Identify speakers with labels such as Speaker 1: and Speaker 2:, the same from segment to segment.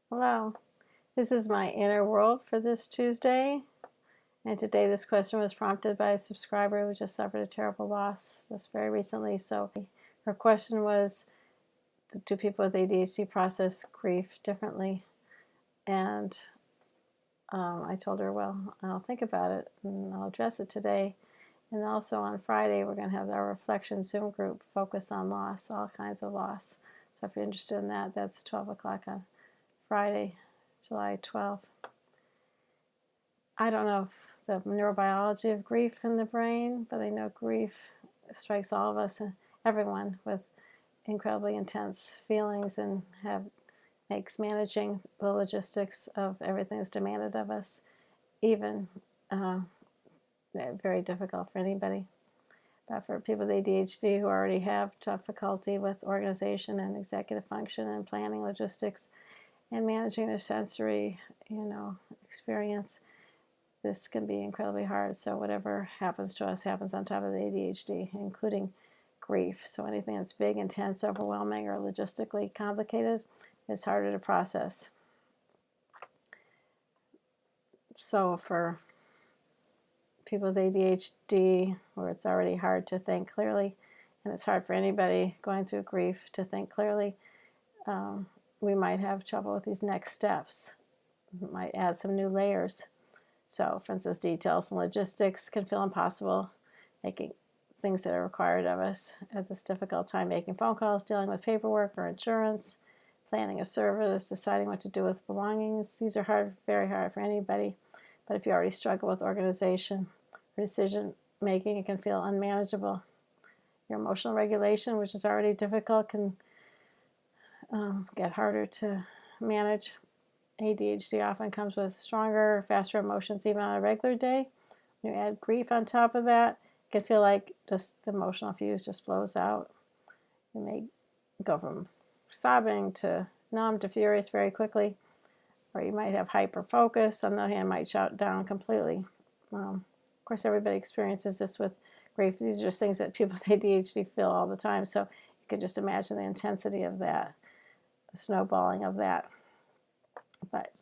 Speaker 1: Hello, this is my inner world for this Tuesday. And today this question was prompted by a subscriber who just suffered a terrible loss just very recently. So her question was, do people with ADHD process grief differently? And I told her, well, I'll think about it and I'll address it today. And also on Friday, we're going to have our reflection Zoom group focus on loss, all kinds of loss. So if you're interested in that, that's 12 o'clock on Friday, July 12th. I don't know the neurobiology of grief in the brain, but I know grief strikes all of us and everyone with incredibly intense feelings and makes managing the logistics of everything that's demanded of us even very difficult for anybody. But for people with ADHD who already have difficulty with organization and executive function and planning logistics and managing their sensory, experience, this can be incredibly hard. So whatever happens to us happens on top of the ADHD, including grief. So anything that's big, intense, overwhelming, or logistically complicated is harder to process. So for people with ADHD, where it's already hard to think clearly, and it's hard for anybody going through grief to think clearly, we might have trouble with these next steps. It might add some new layers. So, for instance, details and logistics can feel impossible, making things that are required of us at this difficult time, making phone calls, dealing with paperwork or insurance, planning a service, deciding what to do with belongings. These are hard, very hard for anybody. But if you already struggle with organization or decision making, it can feel unmanageable. Your emotional regulation, which is already difficult, can get harder to manage. ADHD often comes with stronger, faster emotions even on a regular day. When you add grief on top of that, it can feel like just the emotional fuse just blows out. You may go from sobbing to numb to furious very quickly, or you might have hyper focus. On the other hand, might shut down completely. Of course, everybody experiences this with grief. These are just things that people with ADHD feel all the time. So you can just imagine the intensity of that, the snowballing of that. But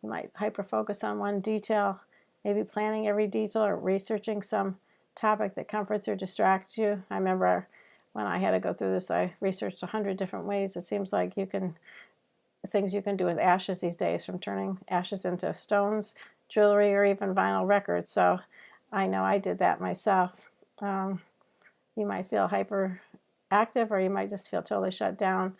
Speaker 1: you might hyper-focus on one detail, maybe planning every detail or researching some topic that comforts or distracts you. I remember when I had to go through this, I researched 100 different ways. It seems like things you can do with ashes these days, from turning ashes into stones, jewelry, or even vinyl records. So I know I did that myself. You might feel hyperactive, or you might just feel totally shut down.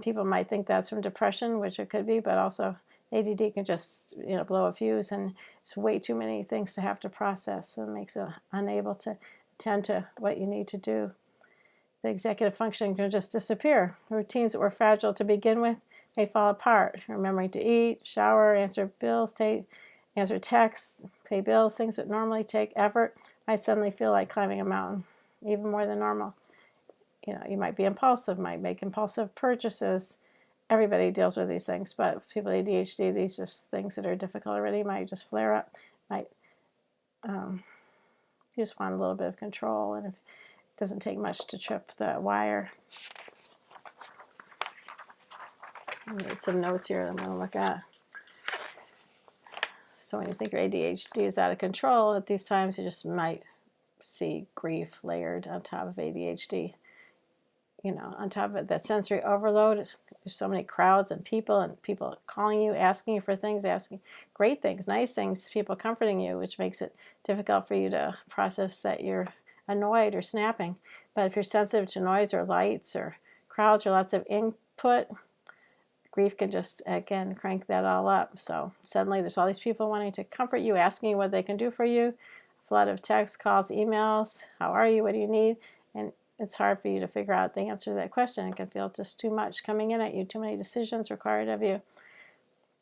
Speaker 1: People might think that's from depression, which it could be, but also ADD can just blow a fuse, and it's way too many things to have to process, so it makes it unable to attend to what you need to do. The executive function can just disappear. Routines that were fragile to begin with may fall apart. Remembering to eat, shower, answer bills, answer texts, pay bills, things that normally take effort might suddenly feel like climbing a mountain, even more than normal. You might be impulsive, might make impulsive purchases. Everybody deals with these things, but people with ADHD, these are just things that are difficult already, might just flare up. You just want a little bit of control, and if it doesn't take much to trip the wire. I made some notes here that I'm going to look at. So when you think your ADHD is out of control, at these times you just might see grief layered on top of ADHD. On top of it, that sensory overload, there's so many crowds and people calling you, asking you for things, asking great things, nice things, people comforting you, which makes it difficult for you to process that you're annoyed or snapping. But if you're sensitive to noise or lights or crowds or lots of input, grief can just, again, crank that all up. So suddenly there's all these people wanting to comfort you, asking you what they can do for you, a flood of texts, calls, emails, how are you, what do you need? And it's hard for you to figure out the answer to that question. It can feel just too much coming in at you, too many decisions required of you,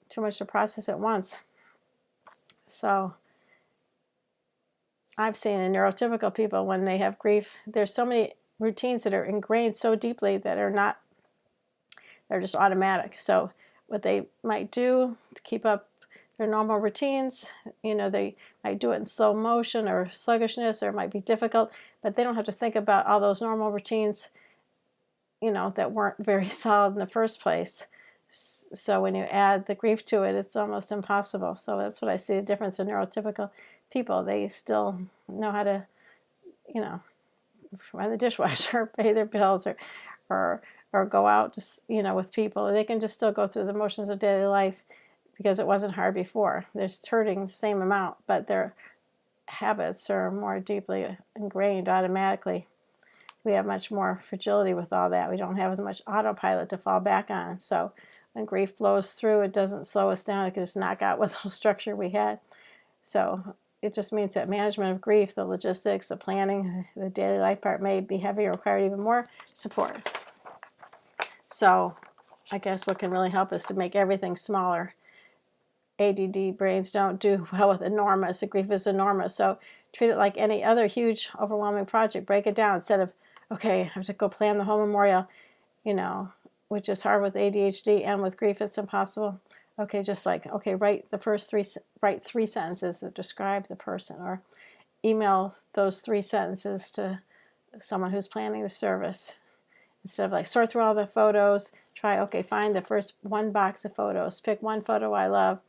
Speaker 1: too much to process at once. So I've seen in neurotypical people, when they have grief, there's so many routines that are ingrained so deeply that they're just automatic. So what they might do to keep up their normal routines, they might do it in slow motion or sluggishness, or it might be difficult, but they don't have to think about all those normal routines, that weren't very solid in the first place. So when you add the grief to it, it's almost impossible. So that's what I see the difference in neurotypical people. They still know how to, you know, run the dishwasher, pay their bills, or or go out just, you know, with people. They can just still go through the motions of daily life because it wasn't hard before. They're hurting the same amount, but their habits are more deeply ingrained automatically. We have much more fragility with all that. We don't have as much autopilot to fall back on. So when grief blows through, it doesn't slow us down. It can just knock out what little structure we had. So it just means that management of grief, the logistics, the planning, the daily life part may be heavy or require even more support. So I guess what can really help is to make everything smaller. ADD brains don't do well with enormous. The grief is enormous. So treat it like any other huge, overwhelming project. Break it down instead of, okay, I have to go plan the whole memorial, you know, which is hard with ADHD, and with grief it's impossible. Okay, just like, okay, write three sentences that describe the person, or email those 3 sentences to someone who's planning the service. Instead of like sort through all the photos, try, okay, find the first one box of photos, pick one photo I love,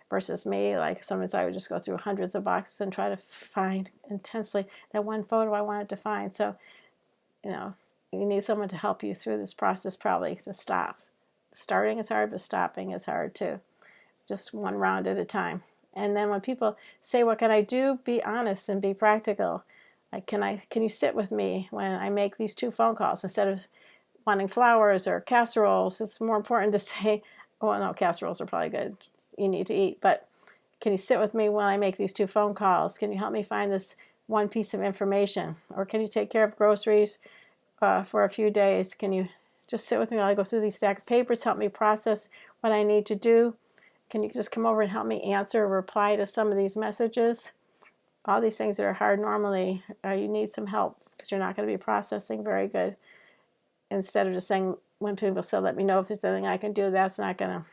Speaker 1: versus me, like sometimes I would just go through hundreds of boxes and try to find intensely that one photo I wanted to find. So, you know, you need someone to help you through this process, probably, to stop. Starting is hard, but stopping is hard too. Just one round at a time. And then when people say, what can I do? Be honest and be practical. Like, can you sit with me when I make these 2 phone calls? Instead of wanting flowers or casseroles, it's more important to say, oh no, casseroles are probably good. You need to eat, but can you sit with me when I make these 2 phone calls? Can you help me find this one piece of information? Or can you take care of groceries for a few days? Can you just sit with me while I go through these stack of papers, help me process what I need to do? Can you just come over and help me answer or reply to some of these messages? All these things that are hard normally, you need some help because you're not going to be processing very good. Instead of just saying, when people say, let me know if there's anything I can do, that's not going to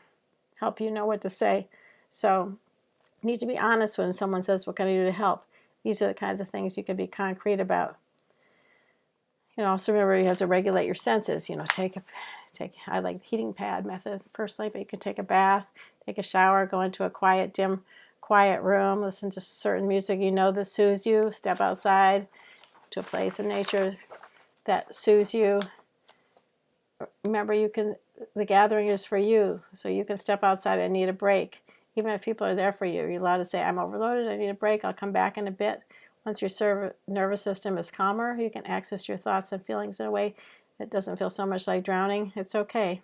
Speaker 1: help you know what to say. So you need to be honest when someone says, what can I do to help? These are the kinds of things you can be concrete about. You know, also remember you have to regulate your senses. You know, I like the heating pad method personally, but you can take a bath, take a shower, go into a quiet, dim, quiet room, listen to certain music you know that soothes you, step outside to a place in nature that soothes you. Remember, the gathering is for you, so you can step outside and need a break. Even if people are there for you, you're allowed to say, I'm overloaded, I need a break, I'll come back in a bit. Once your nervous system is calmer, you can access your thoughts and feelings in a way that doesn't feel so much like drowning. It's okay.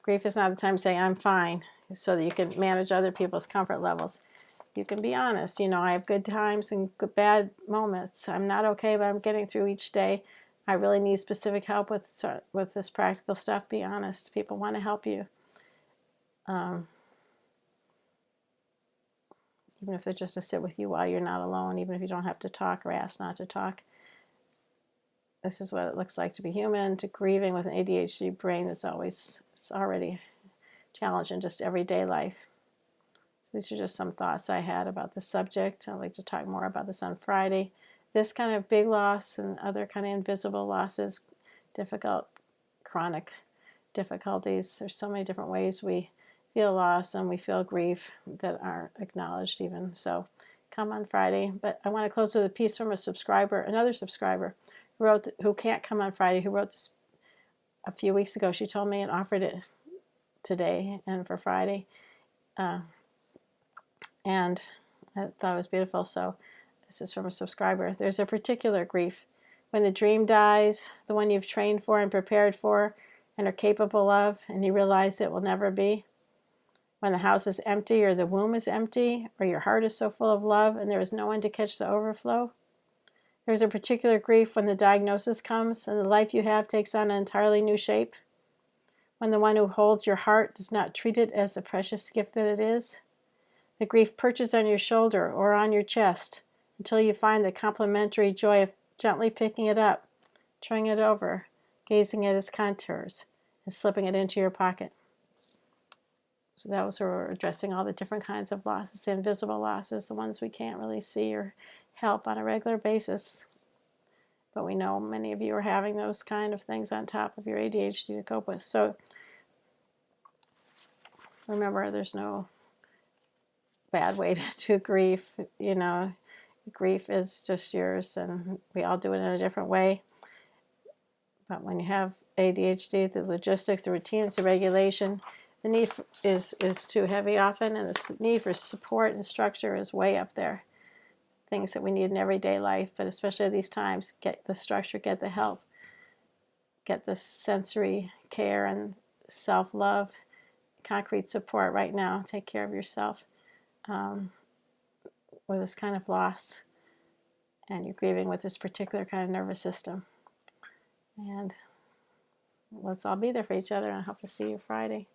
Speaker 1: Grief is not the time to say, I'm fine, so that you can manage other people's comfort levels. You can be honest. You know, I have good times and bad moments. I'm not okay, but I'm getting through each day. I really need specific help with this practical stuff. Be honest. People want to help you. Even if they're just to sit with you while you're not alone, even if you don't have to talk or ask not to talk. This is what it looks like to be human, to grieving with an ADHD brain that's already challenging just everyday life. These are just some thoughts I had about the subject. I'd like to talk more about this on Friday. This kind of big loss and other kind of invisible losses, difficult, chronic difficulties. There's so many different ways we feel loss and we feel grief that aren't acknowledged even. So come on Friday. But I want to close with a piece from another subscriber who can't come on Friday, who wrote this a few weeks ago. She told me and offered it today and for Friday. And I thought it was beautiful, so this is from a subscriber. There's a particular grief when the dream dies, the one you've trained for and prepared for and are capable of, and you realize it will never be. When the house is empty or the womb is empty or your heart is so full of love and there is no one to catch the overflow. There's a particular grief when the diagnosis comes and the life you have takes on an entirely new shape. When the one who holds your heart does not treat it as the precious gift that it is. The grief perches on your shoulder or on your chest until you find the complimentary joy of gently picking it up, turning it over, gazing at its contours, and slipping it into your pocket. So that was her addressing all the different kinds of losses, the invisible losses, the ones we can't really see or help on a regular basis. but we know many of you are having those kind of things on top of your ADHD to cope with. So remember, there's no bad way to grief. You know, grief is just yours, and we all do it in a different way. But when you have ADHD, the logistics, the routines, the regulation, the need is too heavy often, and the need for support and structure is way up there. Things that we need in everyday life, but especially at these times, get the structure, get the help, get the sensory care and self-love, concrete support right now. Take care of yourself with this kind of loss, and you're grieving with this particular kind of nervous system. And let's all be there for each other, and I hope to see you Friday.